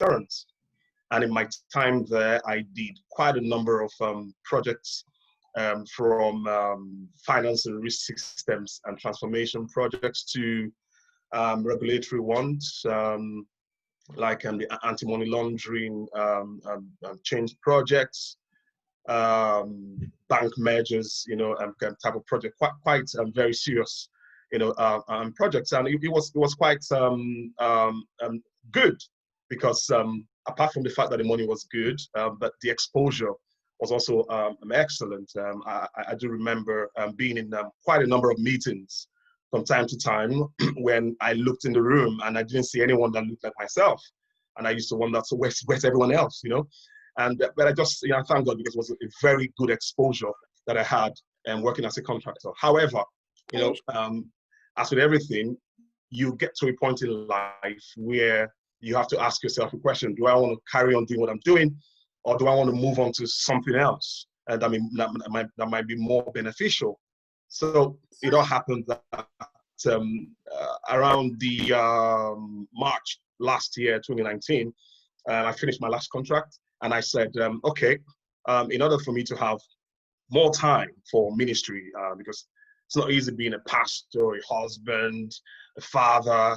insurance. And in my time there, I did quite a number of projects from finance and risk systems and transformation projects to regulatory ones, like the anti-money laundering change projects, bank mergers, type of project, quite very serious, projects. And it was quite good because apart from the fact that the money was good, but the exposure was also excellent. I do remember being in quite a number of meetings from time to time when I looked in the room and I didn't see anyone that looked like myself. And I used to wonder, so where's everyone else, And but I just, I thank God because it was a very good exposure that I had working as a contractor. However, as with everything, you get to a point in life where you have to ask yourself a question: do I want to carry on doing what I'm doing, or do I want to move on to something else? And I mean, that might be more beneficial. So it all happened that around the March last year, 2019, I finished my last contract, and I said, okay, in order for me to have more time for ministry, because it's not easy being a pastor, a husband, a father,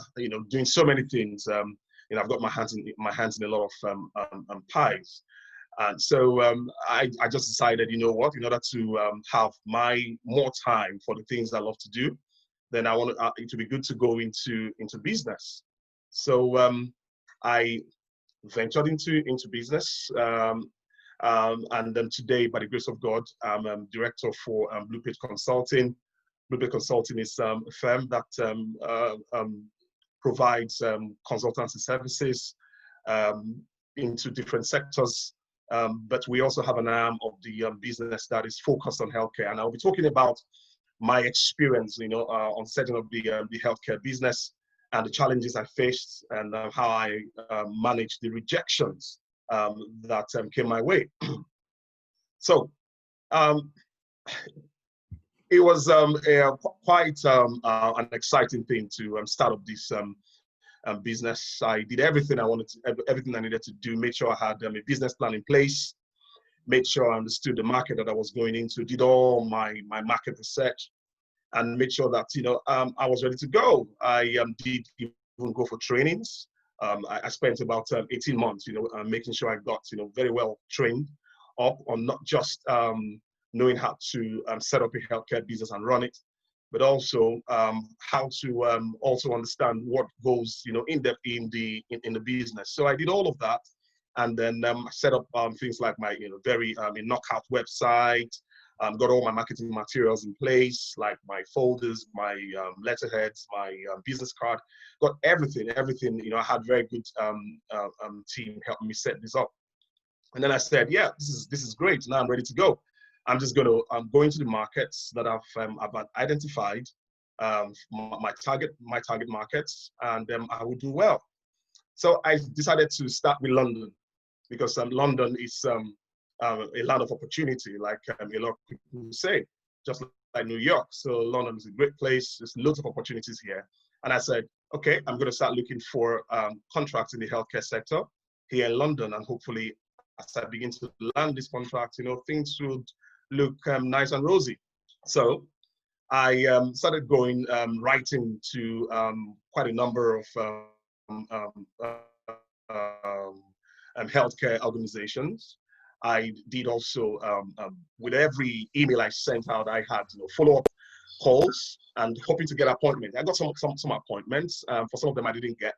doing so many things. I've got my hands in a lot of pies. And so I just decided, you know what, in order to have more time for the things I love to do, then I want it to be good to go into business. So I ventured into business. And then today, by the grace of God, I'm director for Bloompage Consulting. Bloompage Consulting is a firm that provides consultancy services into different sectors. But we also have an arm of the business that is focused on healthcare. And I'll be talking about my experience, on setting up the healthcare business and the challenges I faced and how I managed the rejections that came my way. So it was quite an exciting thing to start up this business. I did everything everything I needed to do, make sure I had a business plan in place, made sure I understood the market that I was going into, did all my market research, and made sure that I was ready to go. I did even go for trainings. I spent about 18 months, making sure I got very well trained up on not just knowing how to set up a healthcare business and run it, but also how to also understand what goes in depth in the business. So I did all of that, and then set up things like my very knockout website. Got all my marketing materials in place, like my folders, my letterheads, my business card. Got everything. I had very good team helping me set this up. And then I said, yeah, this is great. Now I'm ready to go. I'm just going to go into the markets that I've identified, my target markets, and I will do well. So I decided to start with London, because London is a land of opportunity, like a lot of people say, just like New York. So London is a great place. There's lots of opportunities here. And I said, okay, I'm going to start looking for contracts in the healthcare sector here in London, and hopefully, as I begin to land this contract, things would look nice and rosy. So I started going writing to quite a number of healthcare organizations. I did also, with every email I sent out, I had follow-up calls and hoping to get appointments. I got some appointments. For some of them I didn't get,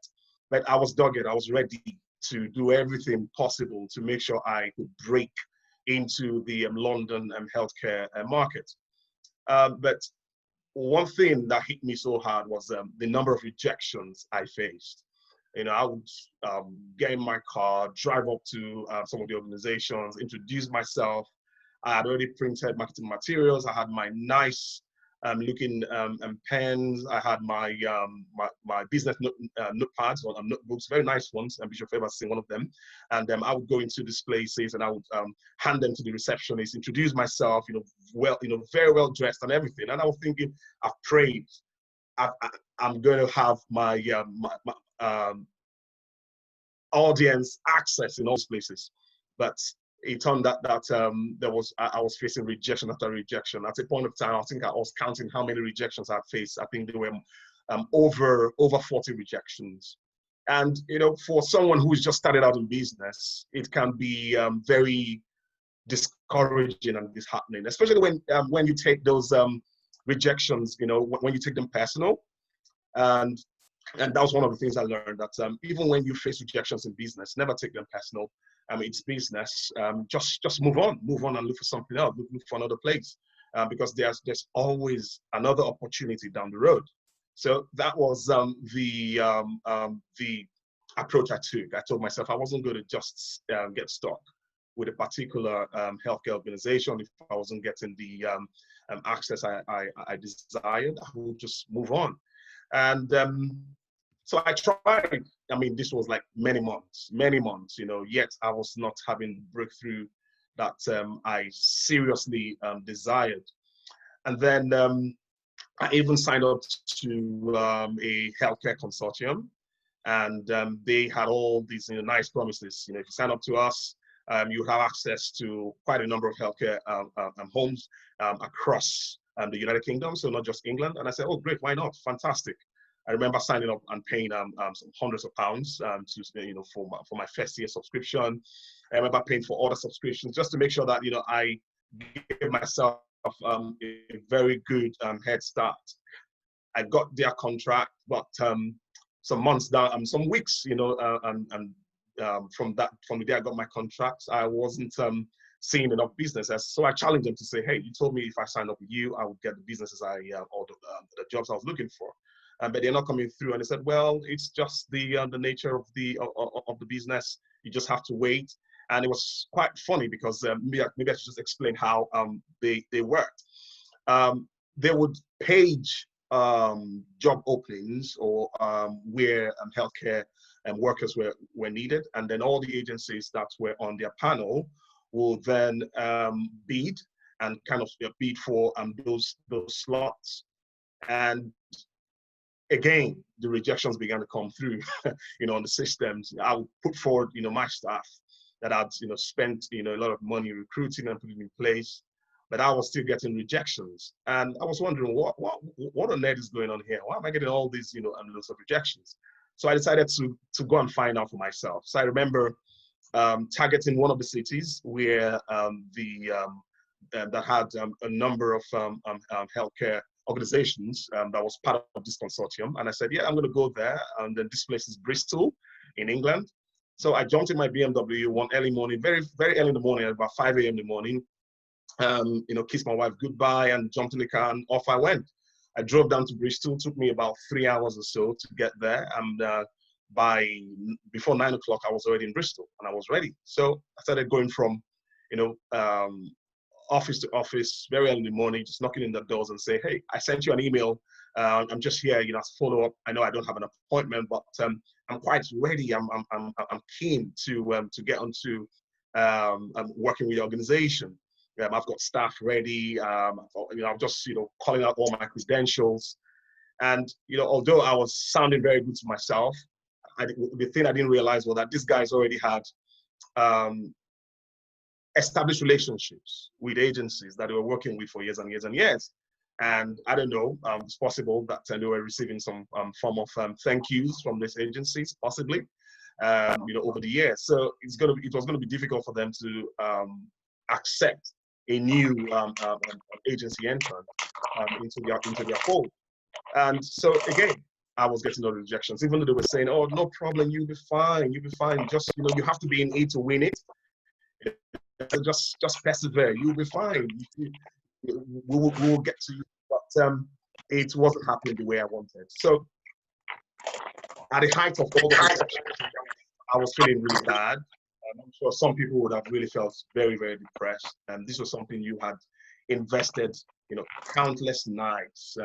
but I was dogged. I was ready to do everything possible to make sure I could break into the London healthcare market. But one thing that hit me so hard was the number of rejections I faced. I would get in my car, drive up to some of the organizations, introduce myself. I had already printed marketing materials. I had my nice looking pens. I had my my business notepads or notebooks, very nice ones. And Bishop Faber's seen one of them. And I would go into these places and I would hand them to the receptionist, introduce myself, very well dressed and everything. And I was thinking, I've prayed. I'm going to have my audience access in all places. But it turned out that I was facing rejection after rejection. At a point of time, I think I was counting how many rejections I faced. I think there were over 40 rejections. And for someone who's just started out in business, it can be very discouraging and disheartening, especially when you take those rejections, when you take them personal. And that was one of the things I learned, that even when you face rejections in business, never take them personal. It's business. Just move on and look for something else, look for another place, because there's always another opportunity down the road. So that was the approach I took. I told myself I wasn't going to just get stuck with a particular healthcare organization. If I wasn't getting the access I desired, I would just move on. And so I tried. This was like many months, yet I was not having the breakthrough that I seriously desired. And then I even signed up to a healthcare consortium, and they had all these nice promises. If you sign up to us, you have access to quite a number of healthcare homes across the United Kingdom, so not just England. And I said, oh, great, why not? Fantastic. I remember signing up and paying some hundreds of pounds for my first year subscription. I remember paying for other subscriptions just to make sure that I gave myself a very good head start. I got their contract, but some months down, some weeks, from the day I got my contracts, I wasn't seeing enough business. So I challenged them to say, hey, you told me if I signed up with you, I would get the businesses or the jobs I was looking for. But they're not coming through. And they said, well, it's just the nature of the business. You just have to wait. And it was quite funny because maybe I should just explain how they worked. They would page job openings or where healthcare workers were needed, and then all the agencies that were on their panel will then bid and kind of bid for those slots. And again, the rejections began to come through, on the systems. I would put forward, my staff that I'd, spent, a lot of money recruiting and putting in place, but I was still getting rejections. And I was wondering, what on earth is going on here? Why am I getting all these, lots of rejections? So I decided to go and find out for myself. So I remember targeting one of the cities where that had a number of healthcare organizations that was part of this consortium. And I said, yeah, I'm going to go there. And then this place is Bristol in England. So I jumped in my BMW one early morning, very, very early in the morning, about 5 a.m. in the morning, kissed my wife goodbye and jumped in the car and off I went. I drove down to Bristol. It took me about 3 hours or so to get there. And before 9 o'clock, I was already in Bristol and I was ready. So I started going from, office to office, very early in the morning, just knocking in the doors and say, hey, I sent you an email. I'm just here, as follow up. I know I don't have an appointment, but I'm quite ready. I'm keen to get onto working with the organization. I've got staff ready. I'm just calling out all my credentials. And although I was sounding very good to myself, the thing I didn't realize was that these guys already had established relationships with agencies that they were working with for years and years and years. And I don't know, it's possible that they were receiving some form of thank yous from these agencies, possibly, over the years. So it was gonna be difficult for them to accept a new agency entrant into their fold. And so again, I was getting all the rejections, even though they were saying, "Oh, no problem, you'll be fine, you'll be fine. Just you have to be in it to win it. So just persevere, you'll be fine. We will get to you." But it wasn't happening the way I wanted. So at the height of all the rejections, I was feeling really bad. I'm sure some people would have really felt very, very depressed. And this was something you had invested, countless nights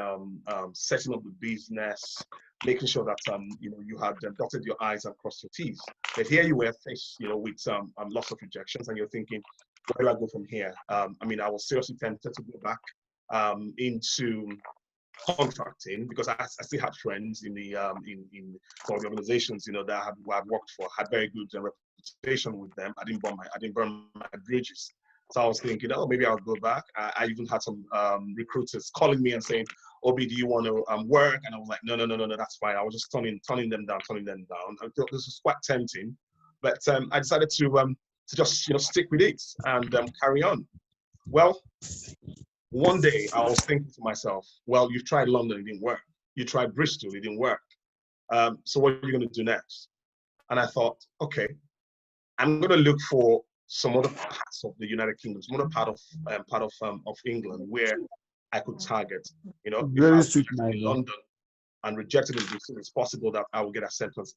setting up the business, making sure that you had dotted your I's and crossed your T's. But here you were faced, with lots of rejections, and you're thinking, where do I go from here? I was seriously tempted to go back into contracting, because I still had friends in the in some of the organizations, you know, that I had worked for, had very good reputation with them. I didn't burn my bridges. So I was thinking, oh, maybe I'll go back. I even had some recruiters calling me and saying, Obi, do you want to work? And I was like, no, that's fine. I was just turning them down. I thought this was quite tempting, but I decided to just, you know, stick with it and carry on. Well, one day I was thinking to myself, well, you've tried London, it didn't work. You tried Bristol, it didn't work. So what are you going to do next? And I thought, okay, I'm going to look for some other parts of the United Kingdom, some other part of England where I could target. You know, if I was in London and rejected in Bristol, it's possible that I will get acceptance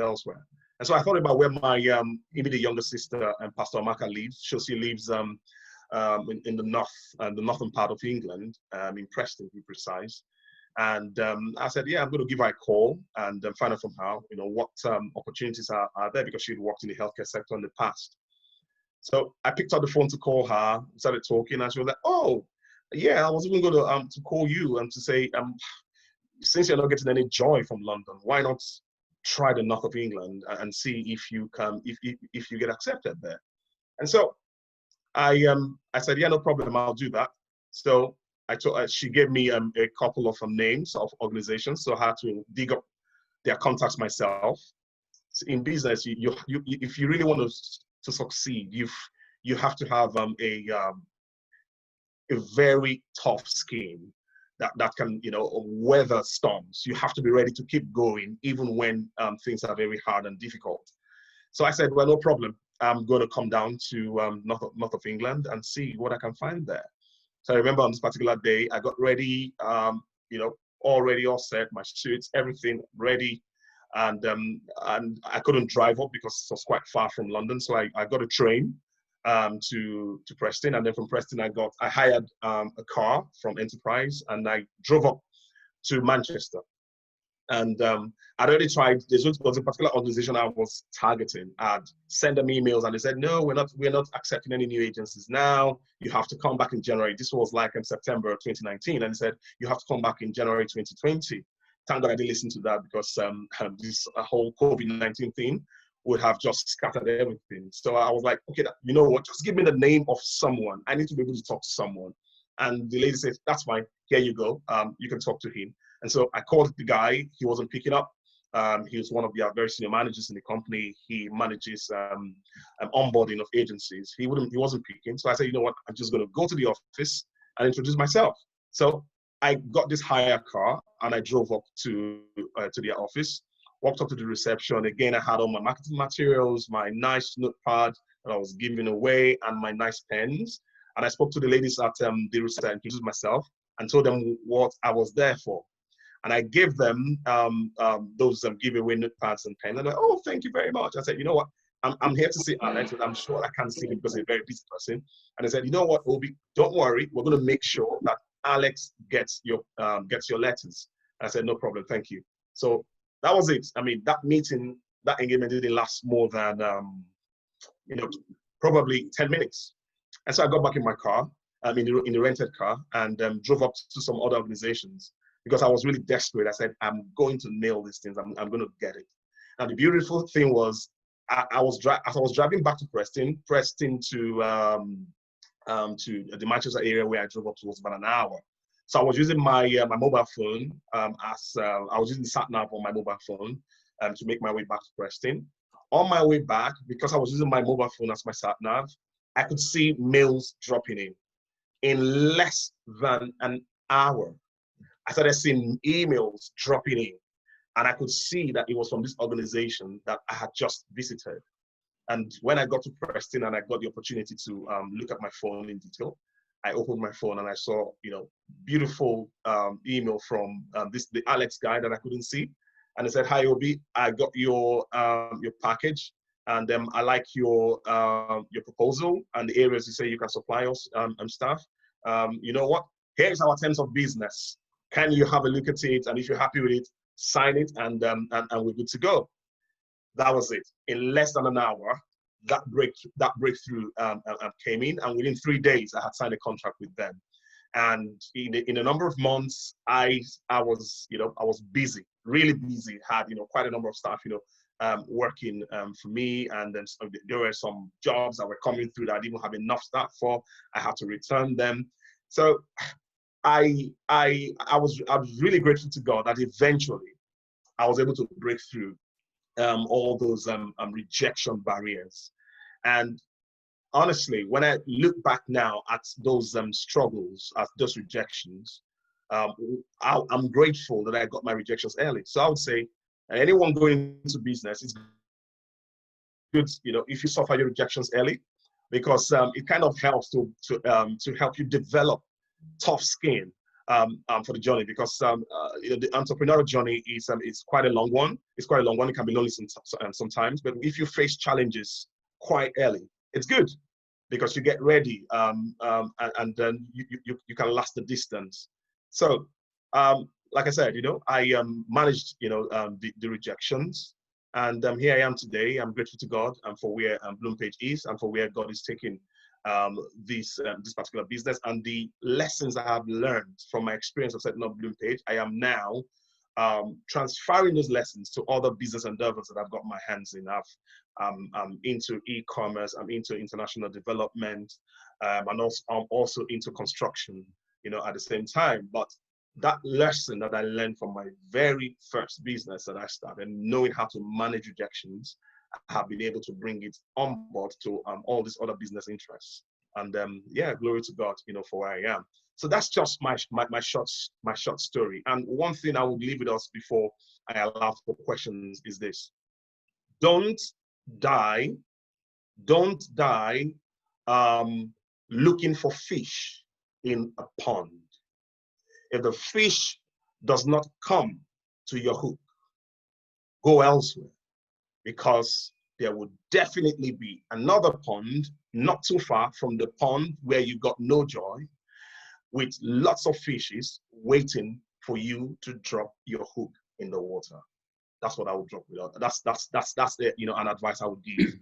elsewhere. And so I thought about where my immediate younger sister, Pastor Amaka, lives. She lives in the northern part of England, in Preston, to be precise. And I said, yeah, I'm going to give her a call and find out from her, you know, what opportunities are there, because she'd worked in the healthcare sector in the past. So I picked up the phone to call her, started talking, and she was like, oh, yeah, I was even going to call you and to say, since you're not getting any joy from London, why not try the north of England and see if you can, if you get accepted there? And so I said, yeah, no problem, I'll do that. So she gave me a couple of names of organizations, so I had to dig up their contacts myself. So in business, if you really want to succeed, you have to have a very tough skin that can, you know, weather storms. You have to be ready to keep going even when things are very hard and difficult. So I said, well, no problem. I'm going to come down to north of England and see what I can find there. So I remember on this particular day, I got ready, you know, all set, my suits, everything ready. And I couldn't drive up because it was quite far from London. So I got a train to Preston. And then from Preston, I hired a car from Enterprise and I drove up to Manchester. And I'd already tried, there was a particular organization I was targeting. I'd sent them emails and they said, no, we're not accepting any new agencies now. You have to come back in January. This was like in September 2019. And they said, you have to come back in January 2020. Thank God I didn't listen to that, because this whole COVID-19 thing would have just scattered everything. So I was like, okay, you know what, just give me the name of someone. I need to be able to talk to someone. And the lady said, that's fine, here you go. You can talk to him. And so I called the guy, he wasn't picking up. He was one of the very senior managers in the company. He manages onboarding of agencies. He wasn't picking. So I said, you know what, I'm just gonna go to the office and introduce myself. So I got this hire car and I drove up to their office, walked up to the reception. Again, I had all my marketing materials, my nice notepad that I was giving away, and my nice pens. And I spoke to the ladies at the reception, introduced myself, and told them what I was there for. And I gave them those giveaway notepads and pens. And they're like, oh, thank you very much. I said, you know what? I'm here to see Alex, but I'm sure I can't see him because he's a very busy person. And I said, you know what, Obi, don't worry. We're going to make sure that Alex gets your letters. And I said, no problem, thank you. So that was it. I mean, that meeting, that engagement didn't last more than, you know, probably 10 minutes. And so I got back in my car, in the rented car, and drove up to some other organizations because I was really desperate. I said, I'm going to nail these things. I'm going to get it. Now, the beautiful thing was, as I was driving back to Preston to the Manchester area where I drove up to was about an hour. So I was using my mobile phone I was using the sat nav on my mobile phone to make my way back to Preston. On my way back, because I was using my mobile phone as my sat nav, I could see mails dropping in. In less than an hour, I started seeing emails dropping in, and I could see that it was from this organization that I had just visited. And when I got to Preston and I got the opportunity to look at my phone in detail, I opened my phone and I saw, you know, beautiful email from the Alex guy that I couldn't see. And he said, hi, Obi, I got your package, and I like your proposal and the areas you say you can supply us and stuff. You know what? Here's our terms of business. Can you have a look at it? And if you're happy with it, sign it, and we're good to go. That was it. In less than an hour, that breakthrough came in, and within 3 days, I had signed a contract with them. And in a number of months, I was, I was busy, really busy, had, quite a number of staff, working for me. And then there were some jobs that were coming through that I didn't have enough staff for. I had to return them. So I was really grateful to God that eventually I was able to break through all those rejection barriers. And honestly, when I look back now at those struggles, at those rejections, I'm grateful that I got my rejections early. So I would say anyone going into business, it's good, if you suffer your rejections early, because it kind of helps to help you develop tough skin for the journey, because the entrepreneurial journey is quite a long one. It's quite a long one. It can be lonely sometimes, but if you face challenges quite early, it's good, because you get ready and then you can last the distance. So like I said, I managed the rejections, and here I am today. I'm grateful to God for where Bloompage is, and for where God is taking this particular business, and the lessons I have learned from my experience of setting up Bloompage. I am now transferring those lessons to other business endeavors that I've got my hands in. I'm into e-commerce, I'm into international development, and I'm also into construction, at the same time. But that lesson that I learned from my very first business that I started, knowing how to manage rejections, I have been able to bring it on board to all these other business interests. And yeah, glory to God, for where I am. So that's just my short story. And one thing I would leave with us before I allow for questions is this: don't die looking for fish in a pond. If the fish does not come to your hook, go elsewhere, because there will definitely be another pond not too far from the pond where you got no joy, with lots of fishes waiting for you to drop your hook in the water. That's what I would drop with. That's the, an advice I would give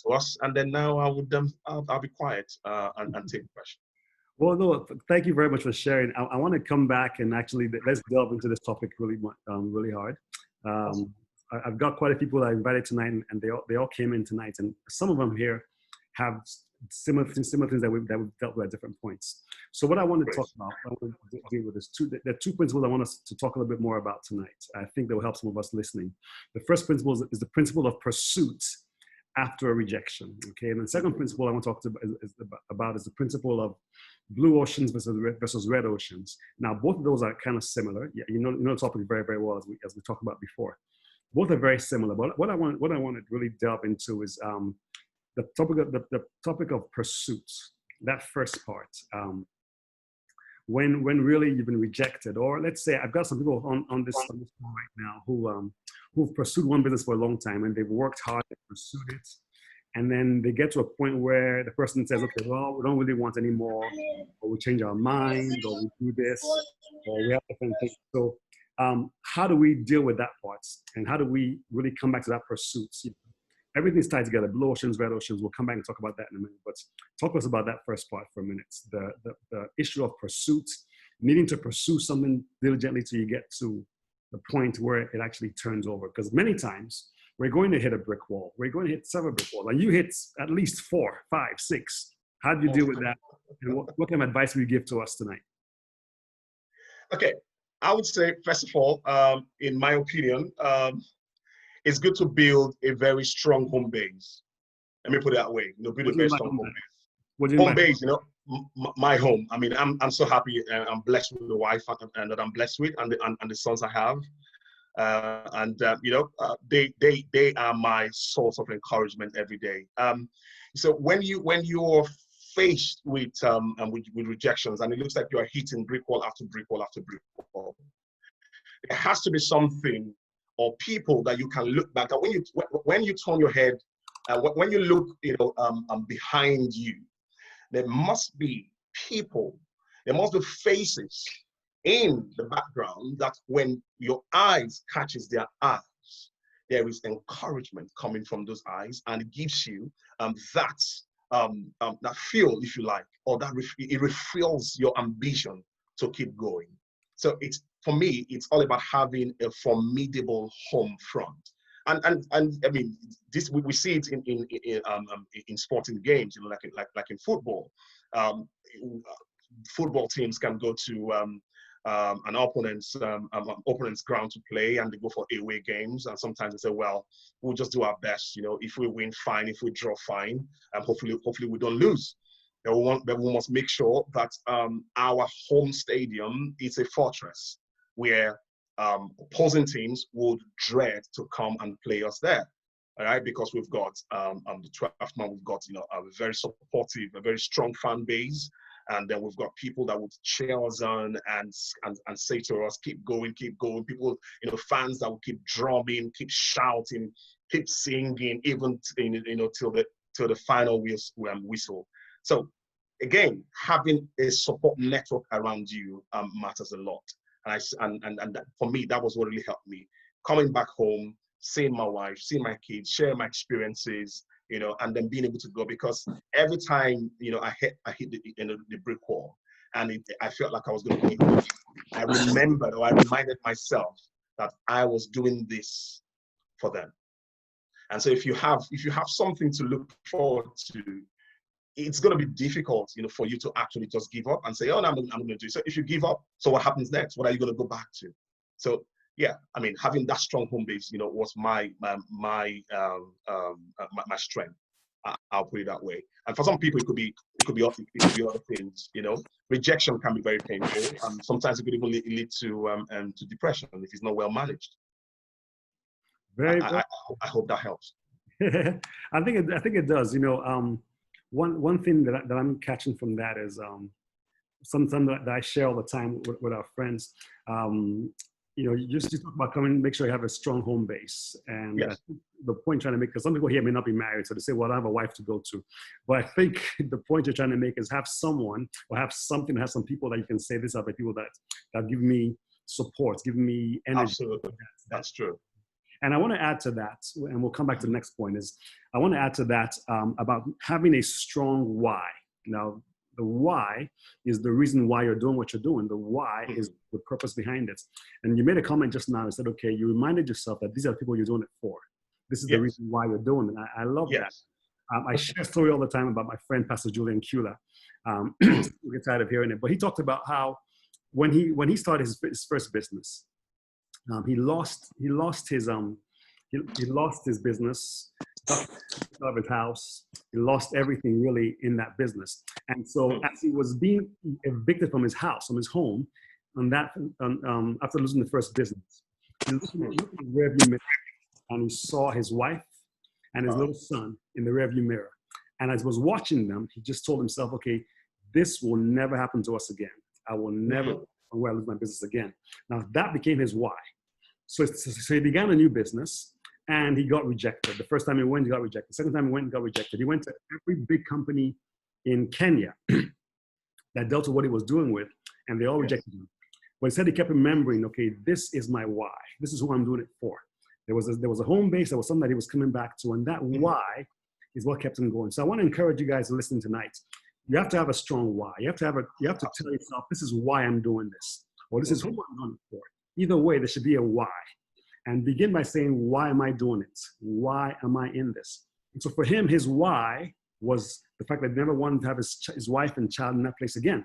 to us. And then now I would I'll be quiet and take questions. Well, no, thank you very much for sharing. I want to come back and actually let's delve into this topic really hard. I've got quite a few people that I invited tonight, and they all came in tonight, and some of them here have similar things that we've dealt with at different points. So what I want to talk about, I want to deal with is there are two principles I want us to talk a little bit more about tonight. I think that will help some of us listening. The first principle is the principle of pursuit after a rejection. Okay, and the second principle I want to talk about is the principle of blue oceans versus red oceans. Now, both of those are kind of similar. Yeah, you know the topic very, very well, as we talked about before. Both are very similar. But what I want to really delve into is the topic of pursuit. That first part. When really you've been rejected, or let's say I've got some people on this call right now who've pursued one business for a long time, and they've worked hard, they pursued it, and then they get to a point where the person says, okay, well, we don't really want any more, or we change our mind, or we do this, or we have different things. So how do we deal with that part? And how do we really come back to that pursuit? Everything's tied together, blue oceans, red oceans. We'll come back and talk about that in a minute. But talk to us about that first part for a minute. The issue of pursuit, needing to pursue something diligently till you get to the point where it actually turns over. Because many times we're going to hit a brick wall. We're going to hit several brick walls. And you hit at least 4, 5, 6. How do you deal with that? And what kind of advice will you give to us tonight? Okay, I would say, first of all, in my opinion, it's good to build a very strong home base. Let me put it that way. Build a very strong home base. Home base, my home. I mean, I'm so happy. I'm blessed with the wife and that I'm blessed with, and the sons I have. They are my source of encouragement every day. So when you're faced with rejections, and it looks like you are hitting brick wall after brick wall after brick wall, there has to be something or people that you can look back at. When you turn your head, when you look behind you, there must be people, there must be faces in the background that when your eyes catches their eyes, there is encouragement coming from those eyes, and it gives you that that fuel, if you like, or that it refuels your ambition to keep going. So it's, for me, it's all about having a formidable home front. And I mean, this we see it in sporting games, you know, like in football. Football teams can go to an opponent's ground to play, and they go for away games. And sometimes they say, well, we'll just do our best. You know, if we win, fine. If we draw, fine. And hopefully we don't lose. But we must make sure that our home stadium is a fortress where opposing teams would dread to come and play us there. All right, because we've got the 12th man, we've got, you know, a very supportive, a very strong fan base. And then we've got people that would cheer us on and say to us, keep going, keep going. People, you know, fans that will keep drumming, keep shouting, keep singing, even, you know, till the final whistle. So again, having a support network around you matters a lot. And that, for me, that was what really helped me. Coming back home, seeing my wife, seeing my kids, sharing my experiences, you know, and then being able to go, because every time, you know, I hit the brick wall, and I felt like I was going to go. I reminded myself that I was doing this for them. And so if you have something to look forward to, it's going to be difficult, you know, for you to actually just give up and say, oh, no, I'm going to do it. So if you give up, so what happens next? What are you going to go back to? So yeah, I mean, having that strong home base, you know, was my strength. I'll put it that way. And for some people, it could be other things. You know, rejection can be very painful, and sometimes it could even lead to depression if it's not well managed. I hope that helps. I think it does. You know, one thing that I'm catching from that is something that I share all the time with our friends. You know, you just talk about make sure you have a strong home base. And yes. The point you're trying to make, because some people here may not be married, so they say, well, I have a wife to go to. But I think the point you're trying to make is have someone or have something, have some people that you can say, these are the people that give me support, give me energy. Absolutely, that's true. And I want to add to that, and we'll come back to the next point, is I want to add to that about having a strong why. Now, the why is the reason why you're doing what you're doing. The why is the purpose behind it. And you made a comment just now and said, okay, you reminded yourself that these are the people you're doing it for. This is the reason why you're doing it. I love that. I share a story all the time about my friend, Pastor Julian Kula. We get tired of hearing it, but he talked about how when he started his first business, he lost his business, out of his house. He lost everything really in that business. And so as he was being evicted from his house, from his home, after losing the first business, he looked in the rearview mirror and he saw his wife and his little son in the rearview mirror. And as he was watching them, he just told himself, okay, this will never happen to us again. I will never lose my business again. Now that became his why. So he began a new business. And he got rejected. The first time he went, he got rejected. The second time he went, he got rejected. He went to every big company in Kenya that dealt with what he was doing with, and they all rejected him. But he said he kept remembering, okay, this is my why. This is who I'm doing it for. There was a home base. There was something that he was coming back to, and that why is what kept him going. So I want to encourage you guys to listen tonight. You have to have a strong why. You have to tell yourself, this is why I'm doing this, or this is who I'm doing it for. Either way, there should be a why. And begin by saying, why am I doing it? Why am I in this? And so for him, his why was the fact that he never wanted to have his wife and child in that place again.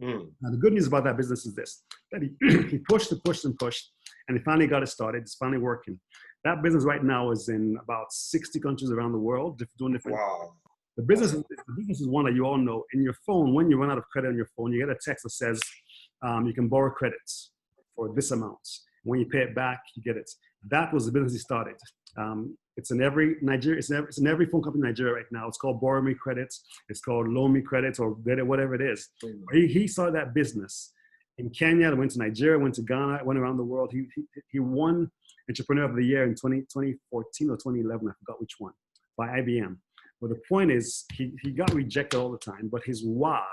Now, the good news about that business is this, that he pushed and pushed and pushed, and he finally got it started. It's finally working. That business right now is in about 60 countries around the world, doing different. Wow. The business is one that you all know. In your phone, when you run out of credit on your phone, you get a text that says you can borrow credits for this amount. When you pay it back, you get it. That was the business he started. It's in every Nigeria. It's in every phone company in Nigeria right now. It's called Borrow Me Credits. It's called Loan Me Credits, or whatever it is. He started that business in Kenya. Went to Nigeria. Went to Ghana. Went around the world. He won Entrepreneur of the Year in 2014 or 2011. I forgot which one, by IBM. But the point is, he got rejected all the time. But his why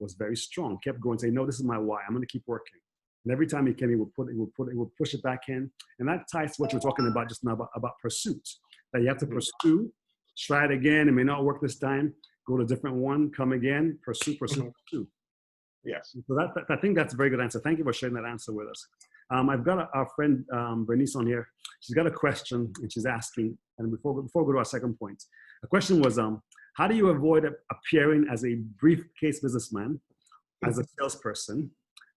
was very strong. Kept going, saying, "No, this is my why. I'm going to keep working." And every time he came, he would push it back in. And that ties to what you're talking about just now about pursuit. That you have to pursue, try it again. It may not work this time. go to a different one, come again, pursue, pursue. Yes. So I think that's a very good answer. Thank you for sharing that answer with us. I've got our friend Bernice on here. She's got a question, and she's asking, and before we go to our second point, the question was, how do you avoid appearing as a briefcase businessman, as a salesperson,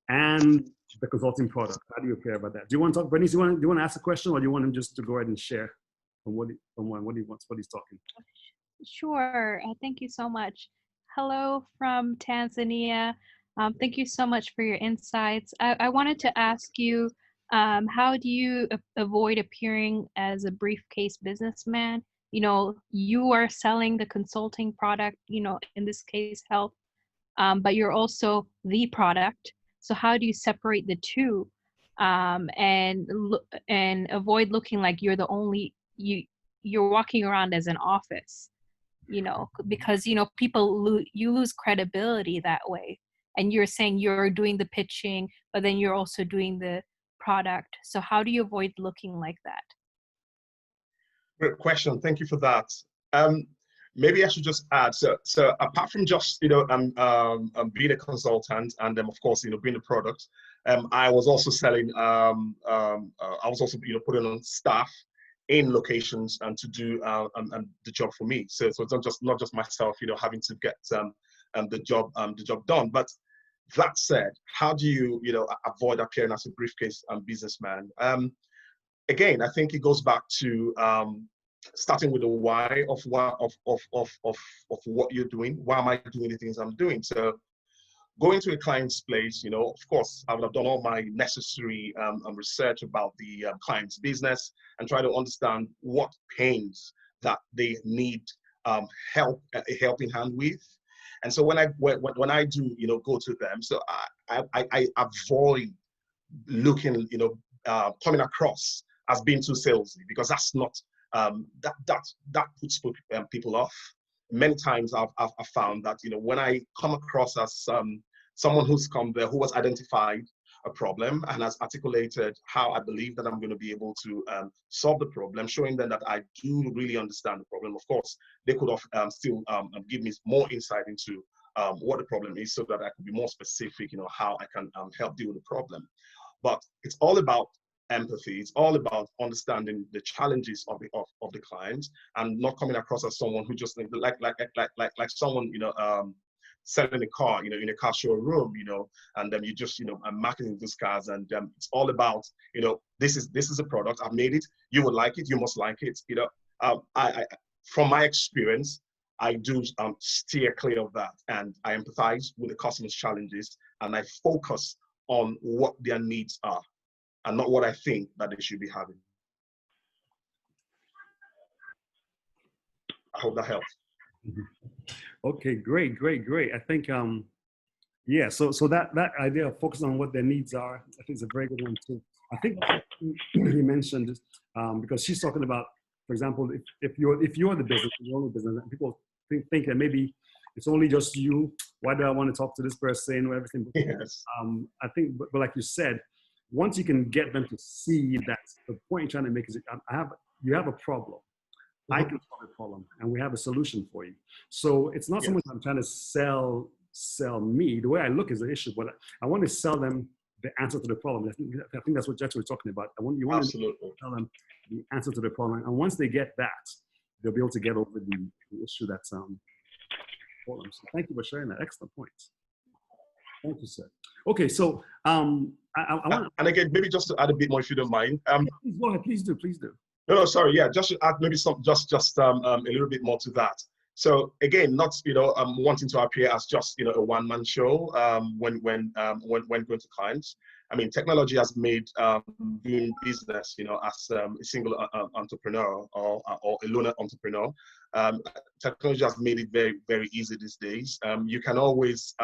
and the consulting product? How do you appear about that? Do you want to talk, Bernice? Do you want to ask a question, or do you want him just to go ahead and share from what he's talking? Sure. Thank you so much. Hello from Tanzania. Thank you so much for your insights. I wanted to ask you, how do you avoid appearing as a briefcase businessman? You know, you are selling the consulting product, you know, in this case, health, but you're also the product. So how do you separate the two, and avoid looking like you're the only, you're walking around as an office, you know, because, you know, you lose credibility that way. And you're saying you're doing the pitching, but then you're also doing the product. So how do you avoid looking like that? Great question. Thank you for that. Maybe I should just add. So apart from just being a consultant and of course being a product, I was also selling. I was also putting on staff in locations and to do the job for me. So it's not just myself having to get the job done. But that said, how do you avoid appearing as a briefcase businessman? Again, I think it goes back to starting with the why of what you're doing. Why am I doing the things I'm doing? So going to a client's place, of course, I would have done all my necessary research about the client's business and try to understand what pains that they need a helping hand with. And so when I do go to them, so I avoid looking coming across as being too salesy, because that's not that puts people off. Many times I've found that when I come across as someone who's come there, who has identified a problem and has articulated how I believe that I'm going to be able to solve the problem, showing them that I do really understand the problem. Of course, they could have still give me more insight into what the problem is, so that I could be more specific, how I can help deal with the problem. But it's all about empathy. It's all about understanding the challenges of the client, and not coming across as someone who just like someone selling a car, in a car showroom, and then you just marketing these cars, and it's all about this is a product. I've made it. You will like it. You must like it. I from my experience, I do steer clear of that, and I empathize with the customer's challenges, and I focus on what their needs are, and not what I think that they should be having. I hope that helps. Okay, great. I think, yeah, so that idea of focusing on what their needs are, I think is a very good one too. I think you mentioned, because she's talking about, for example, if you're the business, the only business, and people think that maybe it's only just you. Why do I want to talk to this person or everything? Yes. I think, but like you said, once you can get them to see that the point you're trying to make is, you have a problem. I can solve the problem, and we have a solution for you. So it's not so much I'm trying to sell me. The way I look is the issue, but I want to sell them the answer to the problem. I think that's what we're talking about. You want to tell them the answer to the problem, and once they get that, they'll be able to get over the issue that's problem. So thank you for sharing that. Excellent points. Thank you, sir. Okay, so I want. And again, maybe just to add a bit more, if you don't mind. Please go ahead. Please do. No, sorry. Yeah, just to add maybe just a little bit more to that. So again, not wanting to appear as just a one-man show when going to clients. I mean, technology has made doing business, as a single entrepreneur or a loner entrepreneur. Technology has made it very, very easy these days. You can always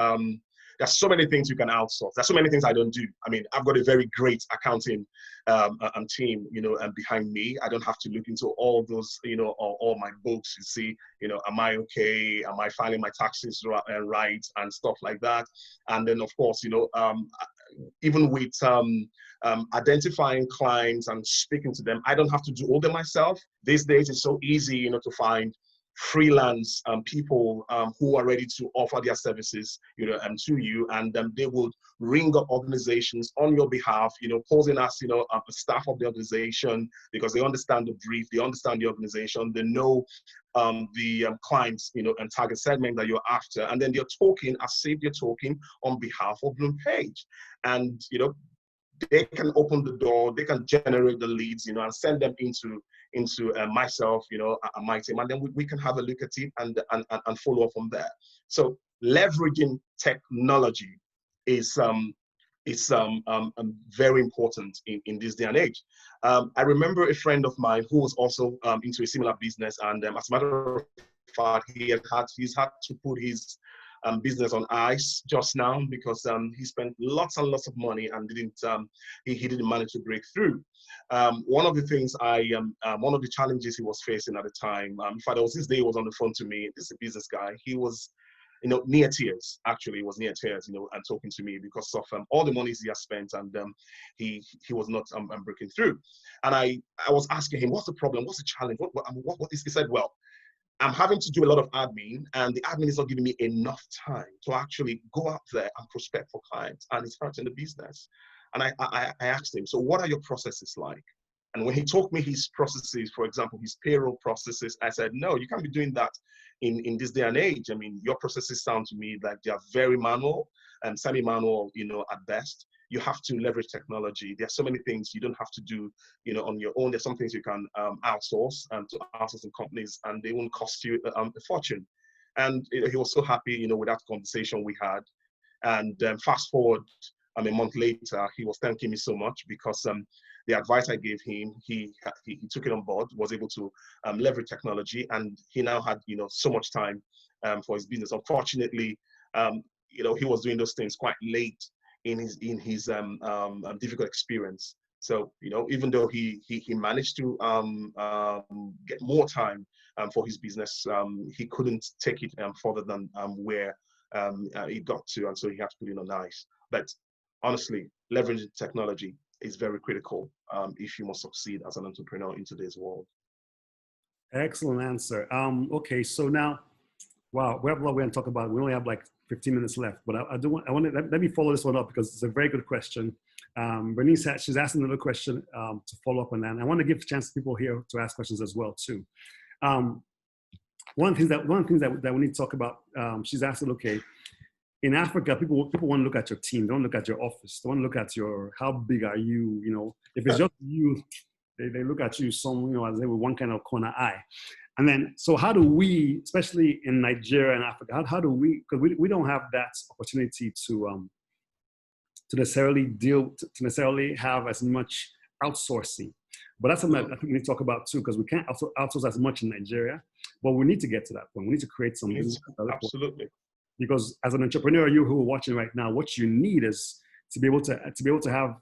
there's so many things you can outsource. There's so many things I don't do. I mean, I've got a very great accounting team, behind me. I don't have to look into all those, all my books. You see, am I okay? Am I filing my taxes right and stuff like that? And then, of course, even with identifying clients and speaking to them, I don't have to do all them myself. These days, it's so easy, to find freelance people who are ready to offer their services, to you, and they would ring up organizations on your behalf, posing as, a staff of the organization, because they understand the brief, they understand the organization, they know the clients, and target segment that you're after, and then they're talking as if they're talking on behalf of Bloompage, and they can open the door, they can generate the leads, and send them into myself, and my team, and then we can have a look at it and follow up from there. So leveraging technology is very important in this day and age. I remember a friend of mine who was also into a similar business, and as a matter of fact, he's had to put his business on ice just now because he spent lots and lots of money and he didn't manage to break through. One of the things one of the challenges he was facing at the time, in fact, there was this day he was on the phone to me. This is a business guy. He was, near tears. Actually, he was near tears, and talking to me because of all the monies he has spent, and he was not breaking through. And I was asking him, what's the problem? What's the challenge? What is? He said, well, I'm having to do a lot of admin, and the admin is not giving me enough time to actually go out there and prospect for clients, and it's hurting the business. And I asked him, so what are your processes like? And when he told me his processes, for example, his payroll processes, I said, no, you can't be doing that in this day and age. I mean, your processes sound to me like they are very manual and semi-manual, at best. You have to leverage technology. There are so many things you don't have to do, on your own. There's some things you can outsource to outsourcing companies, and they won't cost you a fortune. And he was so happy, with that conversation we had. And fast forward, a month later, he was thanking me so much because the advice I gave him, he took it on board, was able to leverage technology, and he now had, so much time for his business. Unfortunately, he was doing those things quite late in his difficult experience. So, even though he managed to get more time for his business, he couldn't take it further than where he got to, and so he had to put it on ice. But honestly, leveraging technology is very critical if you must succeed as an entrepreneur in today's world. Excellent answer. Okay, so now, wow, we have a lot we're going to talk about. We only have like 15 minutes left, but let me follow this one up because it's a very good question. Bernice, she's asking another question to follow up on that. And I want to give a chance to people here to ask questions as well too. One of the things that we need to talk about, she's asking, okay, in Africa, people want to look at your team. They don't look at your office. They want to look at how big are you, if it's just you, they look at you as they with one kind of corner eye. And then, so how do we, especially in Nigeria and Africa, how do we, because we don't have that opportunity to necessarily have as much outsourcing. But that's something that I think we need to talk about too, because we can't also outsource as much in Nigeria, but we need to get to that point. We need to create some. Absolutely. Because as an entrepreneur, you who are watching right now, what you need is to be able to have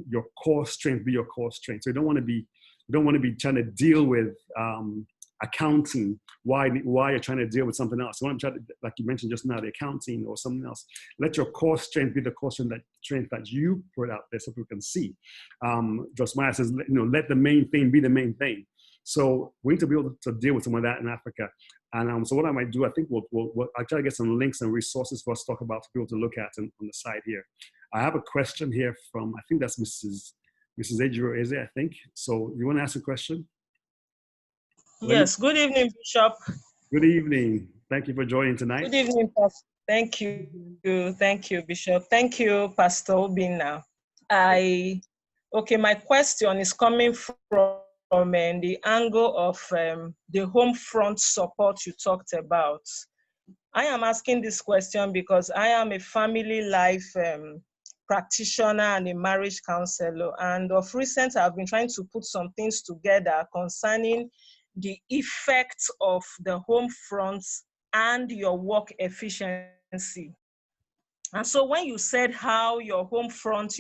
your core strength be your core strength. So you don't want to be trying to deal with accounting while you're trying to deal with something else. You want to try to, like you mentioned just now, the accounting or something else. Let your core strength be the core strength that you put out there so people can see. Josmaya says, let the main thing be the main thing. So we need to be able to deal with some of that in Africa. And so what I might do, I think I'll try to get some links and resources for us to talk about for people to look at on the side here. I have a question here from, I think that's Mrs. Ejiro Eze, I think. So you want to ask a question? Yes, good evening, Bishop. Good evening. Thank you for joining tonight. Good evening, Pastor. Thank you, Bishop. Thank you, Pastor Obina. My question is coming from the angle of the home front support you talked about. I am asking this question because I am a family life practitioner and a marriage counselor. And of recent, I've been trying to put some things together concerning the effects of the home fronts and your work efficiency. And so when you said how your home front,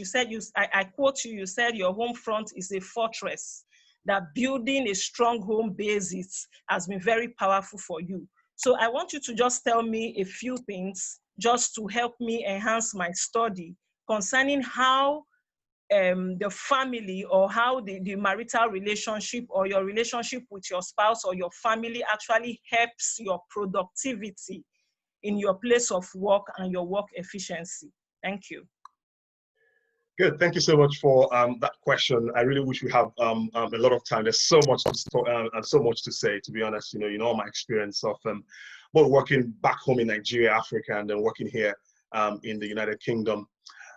I quote you said your home front is a fortress, that building a strong home base has been very powerful for you. So I want you to just tell me a few things just to help me enhance my study concerning how the family, or how the marital relationship or your relationship with your spouse or your family actually helps your productivity in your place of work and your work efficiency? Thank you. Good. Thank you so much for that question. I really wish we have a lot of time. There's so much to talk and so much to say, to be honest. You know my experience of both working back home in Nigeria, Africa, and then working here in the United Kingdom.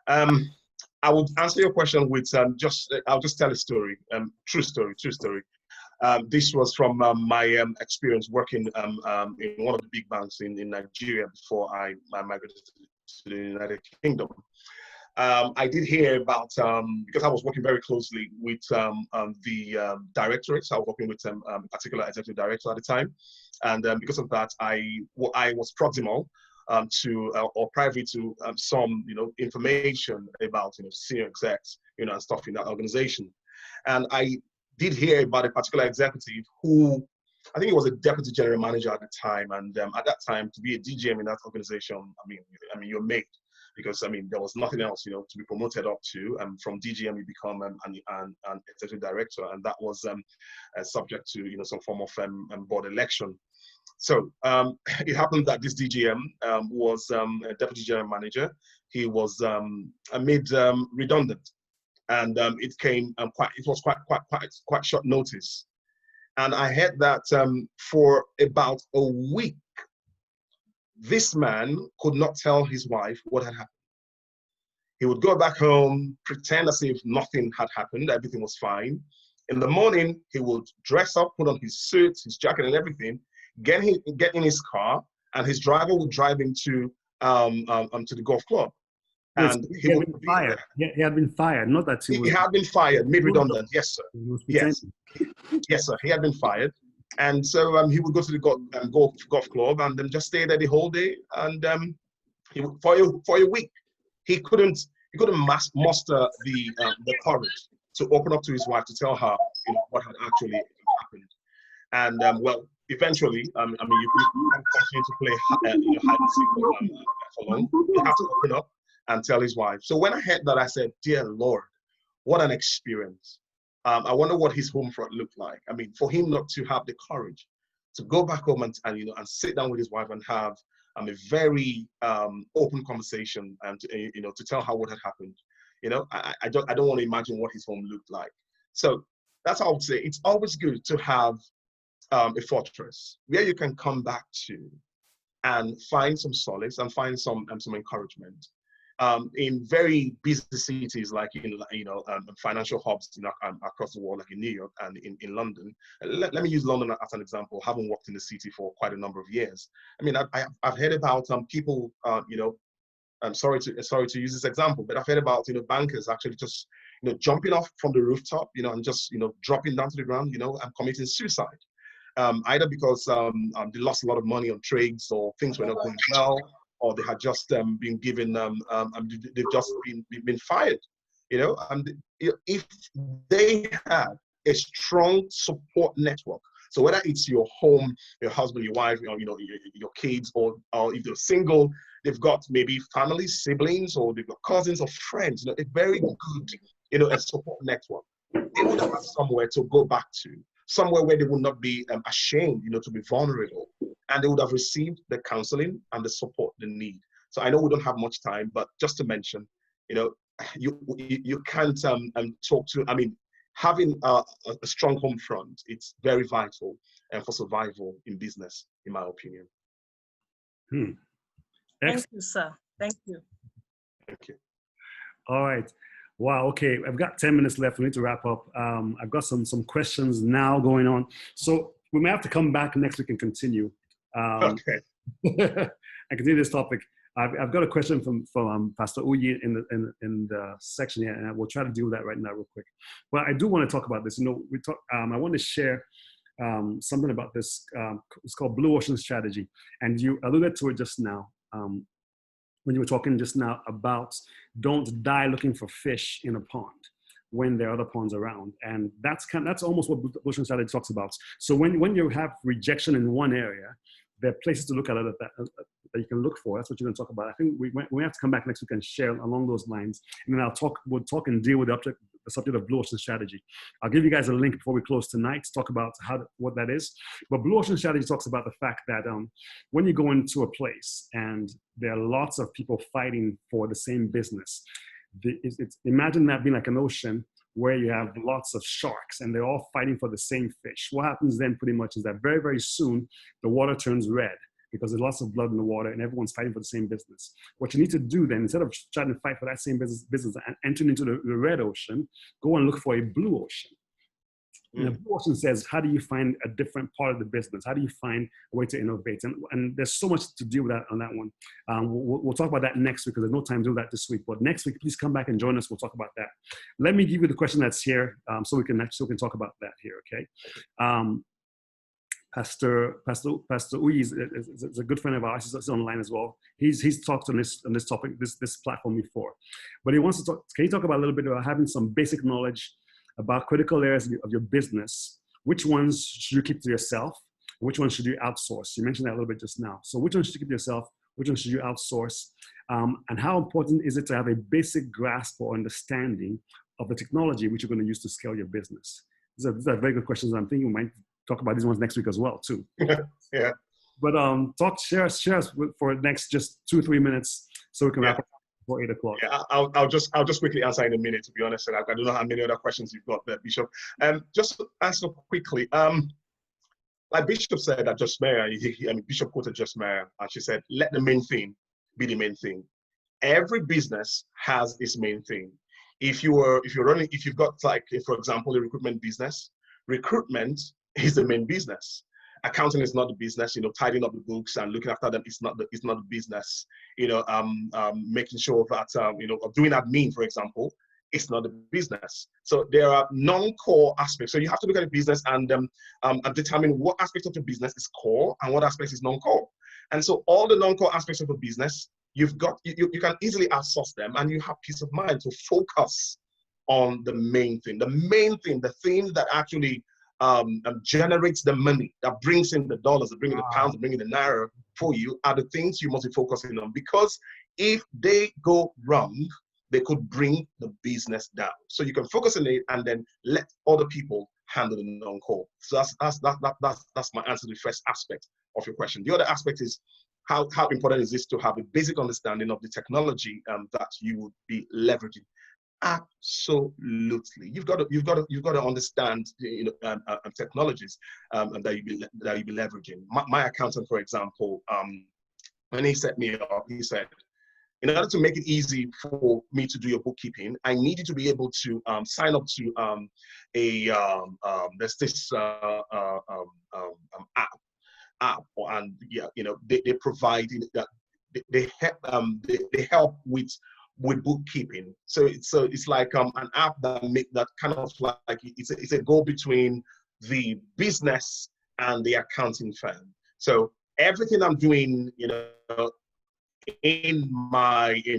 I would answer your question with I'll just tell a story, true story. This was from my experience working in one of the big banks in Nigeria before I migrated to the United Kingdom. I did hear about, because I was working very closely with the directorates. I was working with a particular executive director at the time. And because of that, I was proximal or privy to some, information about, senior execs, and stuff in that organization. And I did hear about a particular executive who, I think he was a deputy general manager at the time. And at that time, to be a DGM in that organization, I mean, you're made. Because there was nothing else, to be promoted up to. From DGM, you become an executive director, and that was subject to some form of board election. So it happened that this DGM was a deputy general manager. He was made redundant, and it was quite short notice. And I heard that for about a week, this man could not tell his wife what had happened. He would go back home, pretend as if nothing had happened, everything was fine. In the morning, he would dress up, put on his suit, his jacket and everything, get in his car, and his driver would drive him to the golf club. And he had been fired. He had been fired, not that he had been fired, made redundant. Yes, sir. Yes, sir. He had been fired. And so he would go to the golf club and then just stay there the whole day. And for a week, he couldn't muster the courage to open up to his wife to tell her what had actually happened. And eventually, you can't continue to play hide and seek for long. You have to open up and tell his wife. So when I heard that, I said, "Dear Lord, what an experience." I wonder what his home front looked like. I mean, for him not to have the courage to go back home and sit down with his wife and have a very open conversation and to tell her what had happened. I don't want to imagine what his home looked like. So that's how I would say it's always good to have a fortress where you can come back to and find some solace and find some encouragement. In very busy cities like in financial hubs across the world, like in New York and in London. Let me use London as an example. Having worked in the city for quite a number of years, I mean, I've heard about people. I'm sorry to use this example, but I've heard about bankers actually just jumping off from the rooftop, and just dropping down to the ground, and committing suicide. Either because they lost a lot of money on trades or things were not going well, or they had just been given, they've just been fired, and if they had a strong support network, so whether it's your home, your husband, your wife, your kids, or if they're single, they've got maybe family, siblings, or they've got cousins or friends, a very good, a support network. They would have somewhere to go back to, somewhere where they would not be ashamed, to be vulnerable, and they would have received the counseling and the support they need. So I know we don't have much time, but just to mention, you can't talk to. I mean, having a strong home front, it's very vital and for survival in business, in my opinion. Thank you, sir. Thank you. Thank you. All right. Wow. Okay. I've got 10 minutes left. We need to wrap up. I've got some questions now going on. So we may have to come back next week and continue. Okay. And continue this topic. I've got a question from Pastor Uyi in the section here, and we'll try to deal with that right now real quick. But I do want to talk about this. I want to share something about this. It's called Blue Ocean Strategy. And you alluded to it just now. When you were talking just now about don't die looking for fish in a pond when there are other ponds around. And that's almost what Blue Ocean Strategy talks about. So when you have rejection in one area, there are places to look at it that you can look for. That's what you're going to talk about. I think we have to come back next week and share along those lines. And then we'll talk and deal with the subject of blue ocean strategy. I'll give you guys a link before we close tonight to talk about what that is. But blue ocean strategy talks about the fact that when you go into a place and there are lots of people fighting for the same business, imagine that being like an ocean where you have lots of sharks and they're all fighting for the same fish. What happens then pretty much is that very, very soon the water turns red because there's lots of blood in the water and everyone's fighting for the same business. What you need to do then, instead of trying to fight for that same business and entering into the red ocean, go and look for a blue ocean. And the blue ocean says, how do you find a different part of the business? How do you find a way to innovate? And there's so much to deal with that on that one. We'll talk about that next week because there's no time to do that this week. But next week, please come back and join us. We'll talk about that. Let me give you the question that's here so we can talk about that here, okay? Pastor Uyi is a good friend of ours. He's online as well. He's talked on this topic, this platform before. But he wants to talk, can you talk about a little bit about having some basic knowledge about critical areas of your business? Which ones should you keep to yourself? Which ones should you outsource? You mentioned that a little bit just now. So which ones should you keep to yourself? Which ones should you outsource? And how important is it to have a basic grasp or understanding of the technology which you're going to use to scale your business? These are very good questions. I'm thinking we might talk about these ones next week as well, too. Yeah. But share us for the next just 2-3 minutes so we can wrap up before 8 o'clock. Yeah, I'll just quickly answer in a minute, to be honest. I don't know how many other questions you've got there, Bishop. Just to answer quickly. Like Bishop said that Just Mayor, Bishop quoted Just Mayor, and she said, let the main thing be the main thing. Every business has its main thing. If you've got, like, for example, a recruitment business, recruitment is the main business. Accounting is not the business. Tidying up the books and looking after them is not the business. Making sure that doing admin, for example, it's not the business. So there are non-core aspects. So you have to look at the business and determine what aspect of the business is core and what aspect is non-core. And so all the non-core aspects of the business, you can easily outsource them, and you have peace of mind to focus on the main thing. The main thing, the thing that actually generates the money, that brings in the dollars, that brings in the pounds, that brings in the naira for you, are the things you must be focusing on. Because if they go wrong, they could bring the business down. So you can focus on it and then let other people handle the non-core. So that's my answer to the first aspect of your question. The other aspect is how important is this to have a basic understanding of the technology that you would be leveraging. Absolutely, you've got to understand technologies that you be leveraging. My accountant, for example, when he set me up, he said, in order to make it easy for me to do your bookkeeping, I need you to be able to sign up to there's this app, and they provide that they help with bookkeeping. So it's like an app that kind of like it's a go between the business and the accounting firm. So everything I'm doing, in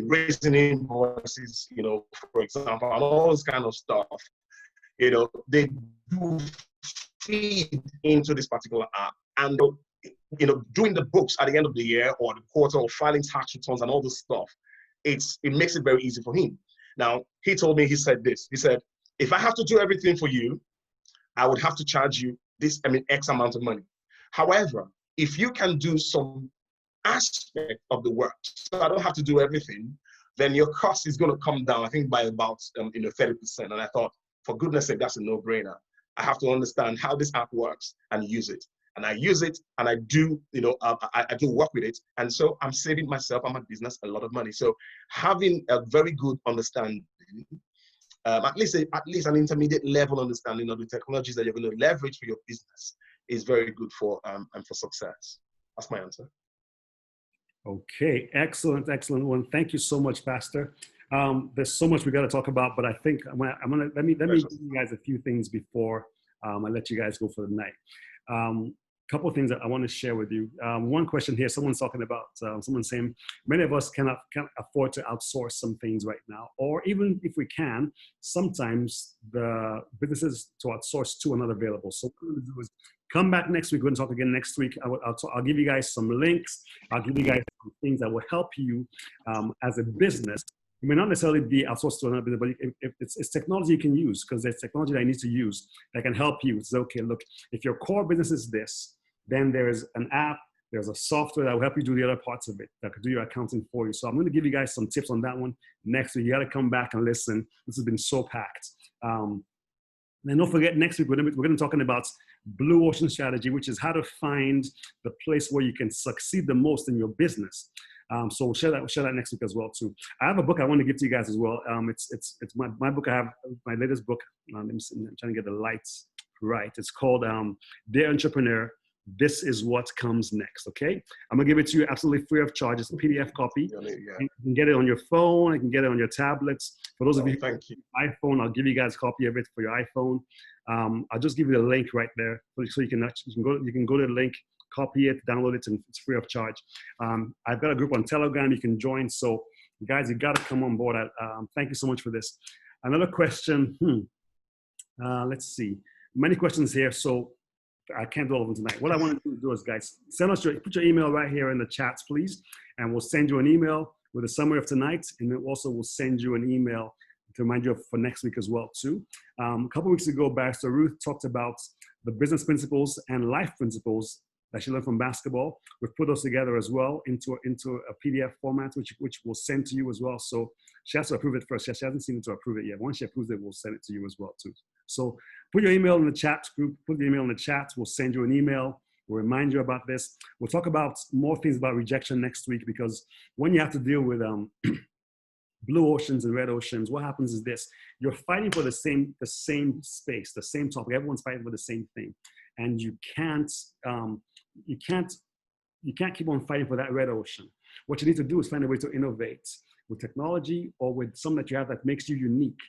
raising invoices, for example, and all this kind of stuff, they do feed into this particular app. And doing the books at the end of the year or the quarter, or filing tax returns and all this stuff, it makes it very easy for him. Now, he told me, he said, if I have to do everything for you, I would have to charge you X amount of money. However, if you can do some aspect of the work, so I don't have to do everything, then your cost is going to come down, I think, by about 30%. And I thought, for goodness sake, that's a no-brainer. I have to understand how this app works and use it. And I use it, and I do, I do work with it. And so I'm saving myself and my business a lot of money. So having a very good understanding, at least an intermediate level understanding of the technologies that you're going to leverage for your business is very good for success. That's my answer. Okay, excellent one. Thank you so much, Pastor. There's so much we got to talk about, but I think let me give you guys a few things before I let you guys go for the night. Couple of things that I want to share with you. One question here, someone's talking about, someone's saying, many of us can't afford to outsource some things right now, or even if we can, sometimes the businesses to outsource to are not available. So what we're going to do is Come back next week. We're going to talk again next week. I'll give you guys some links. I'll give you guys some things that will help you as a business. It may not necessarily be outsourced to another business, but if it's technology you can use, because there's technology that you need to use that can help you. It's okay, look, if your core business is this, then there's an app, there's a software that will help you do the other parts of it, that could do your accounting for you. So I'm going to give you guys some tips on that one next week. You got to come back and listen. This has been so packed. And don't forget, next week, we're going to be talking about Blue Ocean Strategy, which is how to find the place where you can succeed the most in your business. So we'll share that next week as well too. I have a book I want to give to you guys as well. It's my book. I have my latest book. I'm trying to get the lights right. It's called Dear Entrepreneur, This Is What Comes Next. Okay, I'm gonna give it to you absolutely free of charge. It's a PDF copy. Yeah. You can get it on your phone. You can get it on your tablets. For those of you who have you. iPhone, I'll give you guys a copy of it for your iPhone. I'll just give you the link right there, so you can go to the link, copy it, download it, and it's free of charge. I've got a group on Telegram you can join. So guys, you got to come on board. Thank you so much for this. Another question. Let's see. Many questions here, so I can't do all of them tonight. What I want to do is, guys, put your email right here in the chats, please, and we'll send you an email with a summary of tonight, and then also we'll send you an email to remind you of for next week as well too. A couple weeks ago, Barrister Ruth talked about the business principles and life principles that she learned from basketball. We've put those together as well into a PDF format, which we'll send to you as well. So she has to approve it first. She hasn't seen it to approve it yet. Once she approves it, we'll send it to you as well too. So put your email in the chat group, put your email in the chat. We'll send you an email. We'll remind you about this. We'll talk about more things about rejection next week, because when you have to deal with blue oceans and red oceans, what happens is this: you're fighting for the same space, the same topic. Everyone's fighting for the same thing, and you can't keep on fighting for that red ocean. What you need to do is find a way to innovate with technology or with something that you have that makes you unique.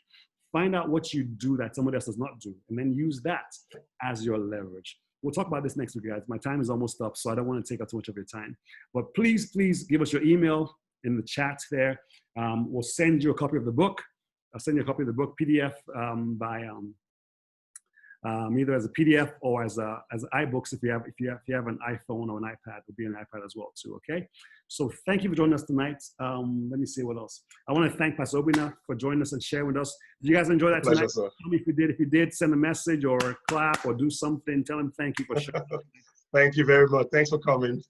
Find out what you do that somebody else does not do, and then use that as your leverage. We'll talk about this next week, guys. My time is almost up, so I don't want to take up too much of your time. But please give us your email in the chat there. We'll send you a copy of the book. I'll send you a copy of the book PDF either as a PDF or as iBooks if you have an iPhone or an iPad. It'll be an iPad as well too. Okay. So thank you for joining us tonight. Let me see what else. I want to thank Pastor Obi for joining us and sharing with us. Did you guys enjoy that tonight? Pleasure, Tell me if you did. If you did, send a message or clap or do something. Tell them thank you for sharing. Thank you very much. Thanks for coming.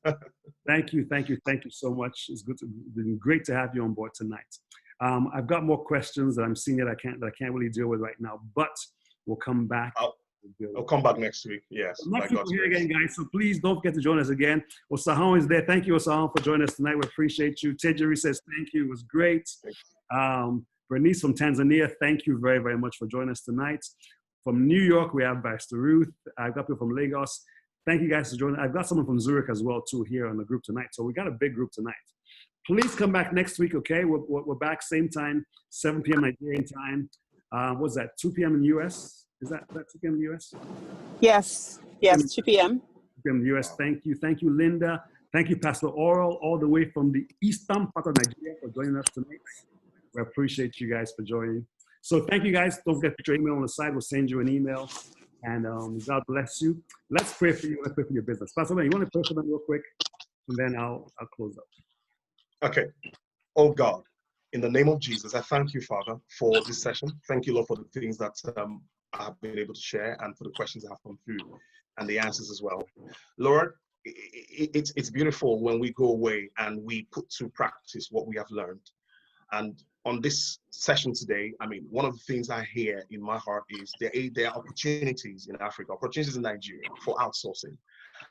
Thank you so much. It's been great to have you on board tonight. I've got more questions that I'm seeing that I can't really deal with right now, but we'll come back. I'll come back next week. Yes. Next week we're here again, guys. So please don't forget to join us again. Osahon is there. Thank you, Osahon, for joining us tonight. We appreciate you. Tejeri says thank you. It was great. Bernice from Tanzania, thank you very, very much for joining us tonight. From New York, we have Barrister Ruth. I've got people from Lagos. Thank you guys for joining. I've got someone from Zurich as well too here on the group tonight. So we got a big group tonight. Please come back next week, okay? We're back same time, 7 p.m. Nigerian time. What's that, 2 p.m. in the U.S.? Is that 2 p.m. in the U.S.? Yes, 2 p.m. 2 p.m. in the U.S. Thank you, Linda. Thank you, Pastor Oral, all the way from the eastern part of Nigeria for joining us tonight. We appreciate you guys for joining. So thank you guys. Don't forget to put your email on the side. We'll send you an email. And God bless you. Let's pray for you. Let's pray for your business. Pastor, you want to pray for them real quick? And then I'll close up. Okay. Oh God, in the name of Jesus, I thank you, Father, for this session. Thank you, Lord, for the things that I have been able to share and for the questions that have come through and the answers as well. Lord, it's beautiful when we go away and we put to practice what we have learned. And on this session today, I mean, one of the things I hear in my heart is there are opportunities in Africa, opportunities in Nigeria for outsourcing.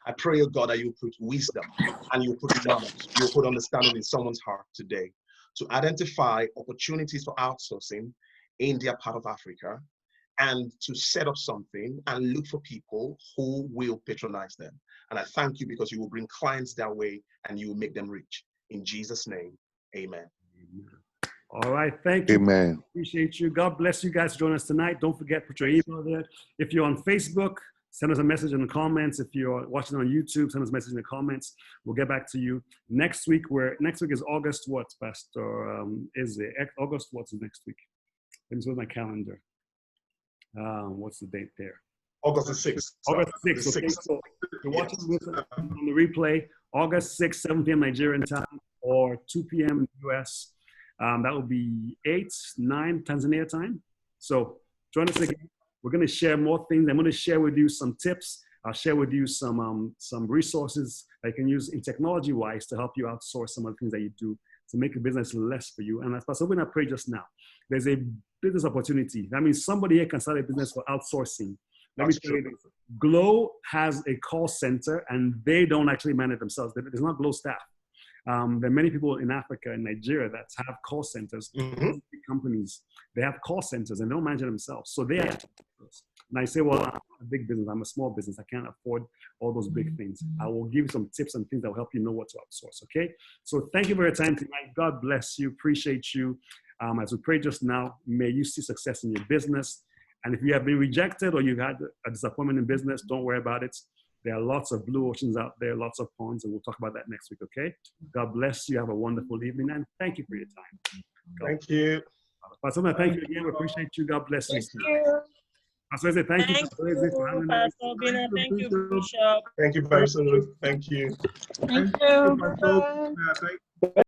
I pray, oh God, that you put wisdom and you put knowledge, you put understanding in someone's heart today to identify opportunities for outsourcing in their part of Africa and to set up something and look for people who will patronize them. And I thank you because you will bring clients their way and you will make them rich. In Jesus' name, amen. All right, thank you. Amen. Appreciate you. God bless you guys for joining us tonight. Don't forget, put your email there. If you're on Facebook, send us a message in the comments. If you're watching on YouTube, send us a message in the comments. We'll get back to you. Next week is August what, Pastor? August what's next week? Let me see my calendar. What's the date there? August the 6th. August 6th. The Okay, 6th. so you're watching this on the replay, August 6th, 7 p.m. Nigerian time, or 2 p.m. in the US. That will be 8, 9 Tanzania time. So join us again. We're going to share more things. I'm going to share with you some tips. I'll share with you some resources that you can use in technology-wise to help you outsource some of the things that you do to make a business less for you. And as Pastor Obi prayed just now, there's a business opportunity. That means somebody here can start a business for outsourcing. Let me tell you this. Glow has a call center, and they don't actually manage themselves. There's not Glow staff. There are many people in Africa and Nigeria that have call centers. Companies, they have call centers and they don't manage it themselves. So they are. And I say, well, I'm a big business. I'm a small business. I can't afford all those big things. I will give you some tips and things that will help you know what to outsource. Okay. So thank you for your time tonight. God bless you. Appreciate you. As we pray just now, may you see success in your business. And if you have been rejected or you've had a disappointment in business, don't worry about it. There are lots of blue oceans out there, lots of ponds, and we'll talk about that next week, okay? God bless you. Have a wonderful evening, and thank you for your time. Thank you. Pastor Obi, thank you again. We appreciate you. God bless you. Thank you. Pastor Obi, thank you. Pastor Obi. Thank you, Bishop. Thank you very much. Thank you. Thank you. Bye-bye.